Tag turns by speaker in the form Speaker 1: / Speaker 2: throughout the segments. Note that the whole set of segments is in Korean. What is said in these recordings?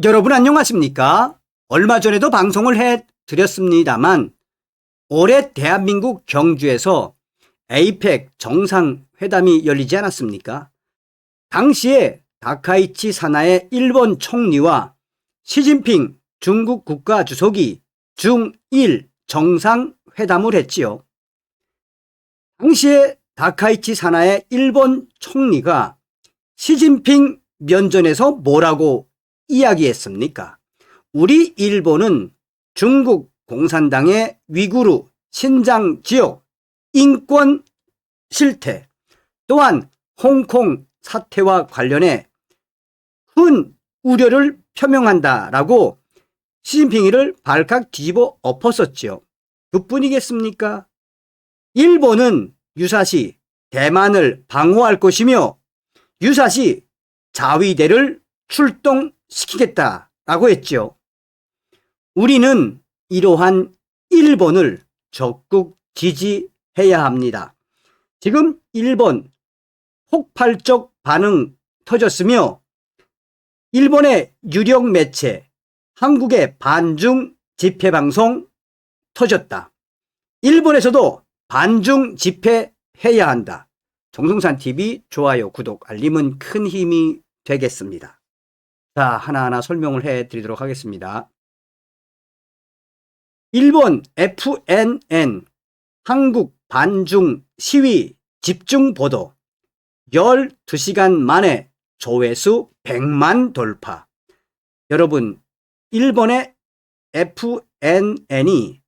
Speaker 1: 여러분 안녕하십니까? 얼마 전에도 방송을 해드렸습니다만 올해 대한민국 경주에서 에이펙 정상회담이 열리지 않았습니까? 당시에 다카이치 사나의 일본 총리와 시진핑 중국 국가주석이 중1 정상회담을 했지요. 당시에 다카이치 사나의 일본 총리가 시진핑 면전에서 뭐라고 이야기했습니까? 우리 일본은 중국 공산당의 위구르 신장 지역 인권 실태 또한 홍콩 사태와 관련해 큰 우려를 표명한다라고 시진핑이를 발칵 뒤집어 엎었었지요. 그뿐이겠습니까? 일본은 유사시 대만을 방어할 것이며 유사시 자위대를 출동시키겠다라고 했죠. 우리는 이러한 일본을 적극 지지해야 합니다. 지금 일본 폭발적 반응 터졌으며 일본의 유력 매체 한국의 반중 집회 방송 터졌다. 일본에서도 반중 집회해야 한다. 정성산TV 좋아요, 구독, 알림은 큰 힘이 되겠습니다. 자, 하나하나 설명을 해드리도록 하겠습니다. 일본 FNN 한국 반중 시위 집중 보도 12시간 만에 조회수 100만 돌파. 여러분, 일본의 FNN이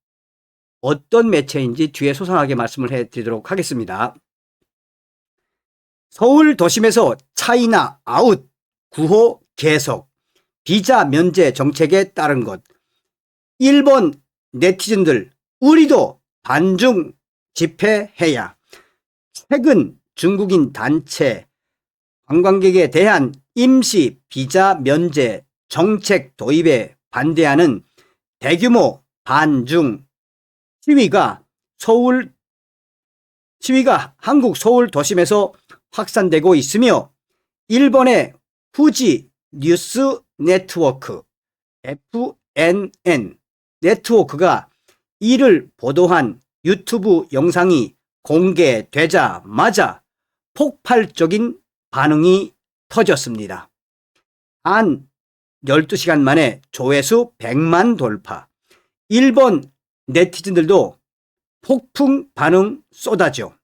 Speaker 1: 어떤 매체인지 뒤에 소상하게 말씀을 해드리도록 하겠습니다. 서울 도심에서 차이나 아웃 구호 계속, 비자 면제 정책에 따른 것. 일본 네티즌들, 우리도 반중 집회해야. 최근 중국인 단체 관광객에 대한 임시 비자 면제 정책 도입에 반대하는 대규모 반중 시위가 한국 서울 도심에서 확산되고 있으며 일본의 후지 뉴스 네트워크 FNN 네트워크가 이를 보도한 유튜브 영상이 공개되자마자 폭발적인 반응이 터졌습니다. 한 12시간 만에 조회수 100만 돌파. 일본 네티즌들도 폭풍 반응 쏟아져.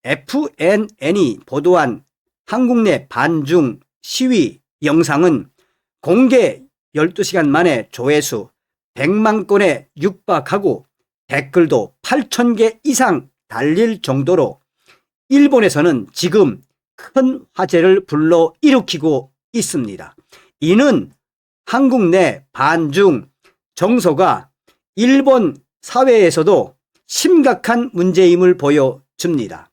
Speaker 1: FNN이 보도한 한국 내 반중 시위 영상은 공개 12시간 만에 조회수 100만 건에 육박하고 댓글도 8,000개 이상 달릴 정도로 일본에서는 지금 큰 화제를 불러일으키고 있습니다. 이는 한국 내 반중 정서가 일본 사회에서도 심각한 문제임을 보여줍니다.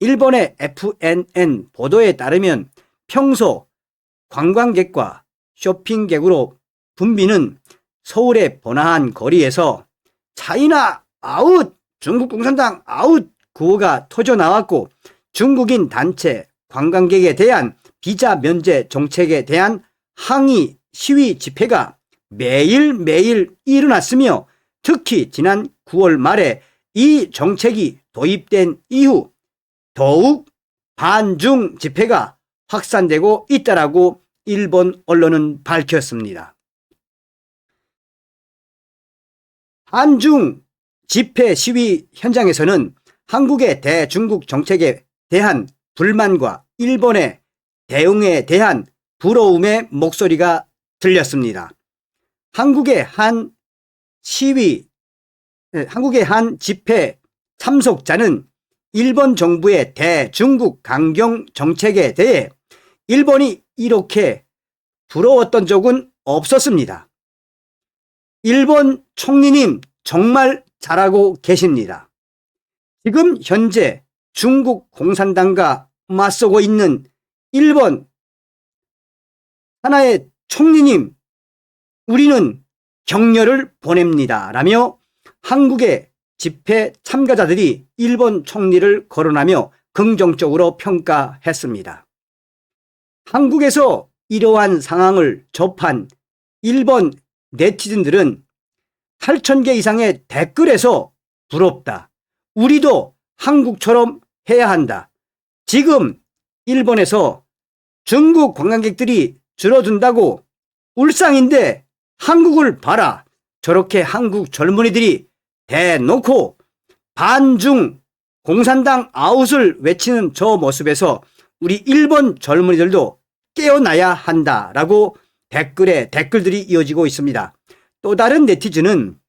Speaker 1: 일본의 FNN 보도에 따르면 평소 관광객과 쇼핑객으로 붐비는 서울의 번화한 거리에서 차이나 아웃, 중국 공산당 아웃 구호가 터져나왔고 중국인 단체 관광객에 대한 비자 면제 정책에 대한 항의 시위 집회가 매일매일 일어났으며 특히 지난 9월 말에 이 정책이 도입된 이후 더욱 반중 집회가 확산되고 있다라고 일본 언론은 밝혔습니다. 반중 집회 시위 현장에서는 한국의 대중국 정책에 대한 불만과 일본의 대응에 대한 부러움의 목소리가 들렸습니다. 한국의 한 집회 참석자는 일본 정부의 대중국 강경 정책에 대해 일본이 이렇게 부러웠던 적은 없었습니다. 일본 총리님 정말 잘하고 계십니다. 지금 현재 중국 공산당과 맞서고 있는 일본 하나의 총리님, 우리는 격려를 보냅니다. 라며 한국의 집회 참가자들이 일본 총리를 거론하며 긍정적으로 평가했습니다. 한국에서 이러한 상황을 접한 일본 네티즌들은 8,000개 이상의 댓글에서 부럽다. 우리도 한국처럼 해야 한다. 지금 일본에서 중국 관광객들이 줄어든다고 울상인데 한국을 봐라. 저렇게 한국 젊은이들이 대놓고 반중 공산당 아웃을 외치는 저 모습에서 우리 일본 젊은이들도 깨어나야 한다라고 댓글에 댓글들이 이어지고 있습니다. 또 다른 네티즌은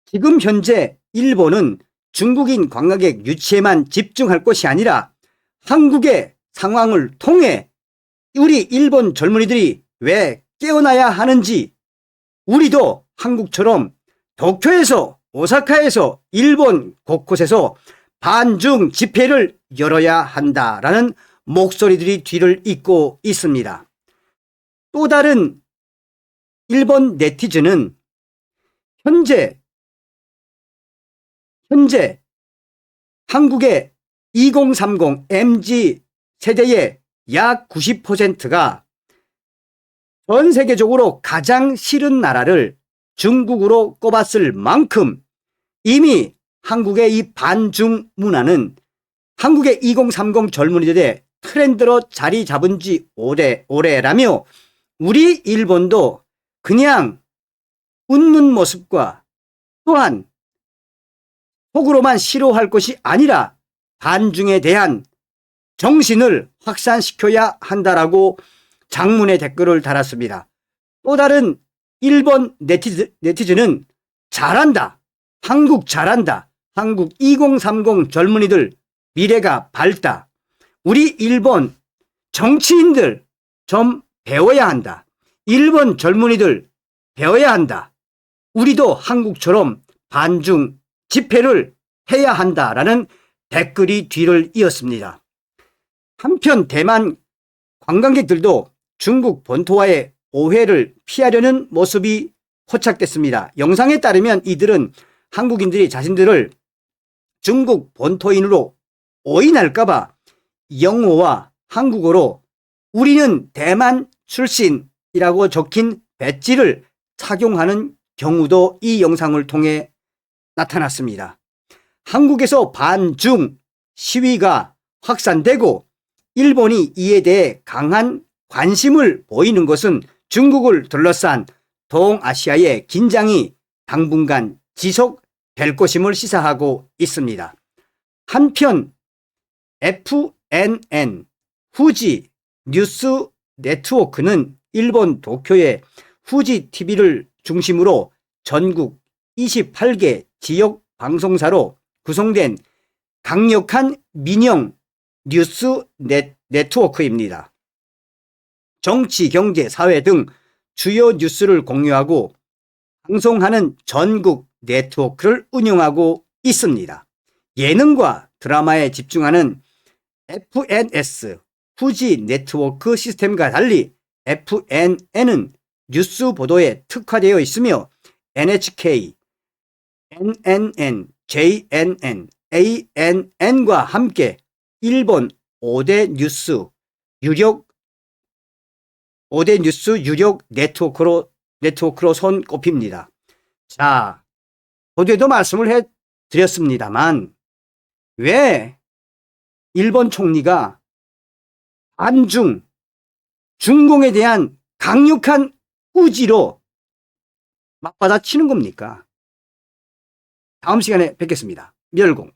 Speaker 1: 지금 현재 일본은 중국인 관광객 유치에만 집중할 것이 아니라 한국의 상황을 통해 우리 일본 젊은이들이 왜 깨어나야 하는지 우리도 한국처럼 도쿄에서 오사카에서 일본 곳곳에서 반중 집회를 열어야 한다라는 목소리들이 뒤를 잇고 있습니다. 또 다른 일본 네티즌은 현재 한국의 2030 MZ 세대의 약 90%가 전 세계적으로 가장 싫은 나라를 중국으로 꼽았을 만큼 이미 한국의 이 반중 문화는 한국의 2030 젊은이들의 트렌드로 자리 잡은 지 오래라며 우리 일본도 그냥 웃는 모습과 또한 속으로만 싫어할 것이 아니라 반중에 대한 정신을 확산시켜야 한다라고 장문의 댓글을 달았습니다. 또 다른 일본 네티즌은 잘한다. 한국 잘한다. 한국 2030 젊은이들 미래가 밝다. 우리 일본 정치인들 좀 배워야 한다. 일본 젊은이들 배워야 한다. 우리도 한국처럼 반중 집회를 해야 한다라는 댓글이 뒤를 이었습니다. 한편 대만 관광객들도 중국 본토와의 오해를 피하려는 모습이 포착됐습니다. 영상에 따르면 이들은 한국인들이 자신들을 중국 본토인으로 오인할까봐 영어와 한국어로 우리는 대만 출신이라고 적힌 배지를 착용하는 경우도 이 영상을 통해 나타났습니다. 한국에서 반중 시위가 확산되고 일본이 이에 대해 강한 관심을 보이는 것은 중국을 둘러싼 동아시아의 긴장이 당분간 지속될 것임을 시사하고 있습니다. 한편 FNN 후지 뉴스 네트워크는 일본 도쿄의 후지 TV를 중심으로 전국 28개 지역 방송사로 구성된 강력한 민영 뉴스 네트워크입니다. 정치, 경제, 사회 등 주요 뉴스를 공유하고 방송하는 전국 네트워크를 운영하고 있습니다. 예능과 드라마에 집중하는 FNS 후지 네트워크 시스템과 달리 FNN은 뉴스 보도에 특화되어 있으며 NHK, NNN, JNN, ANN과 함께 일본 5대 뉴스 유력 네트워크로 손꼽힙니다. 자, 어제도 말씀을 해드렸습니다만 왜 일본 총리가 반중 중공에 대한 강력한 의지로 맞받아치는 겁니까? 다음 시간에 뵙겠습니다. 멸공.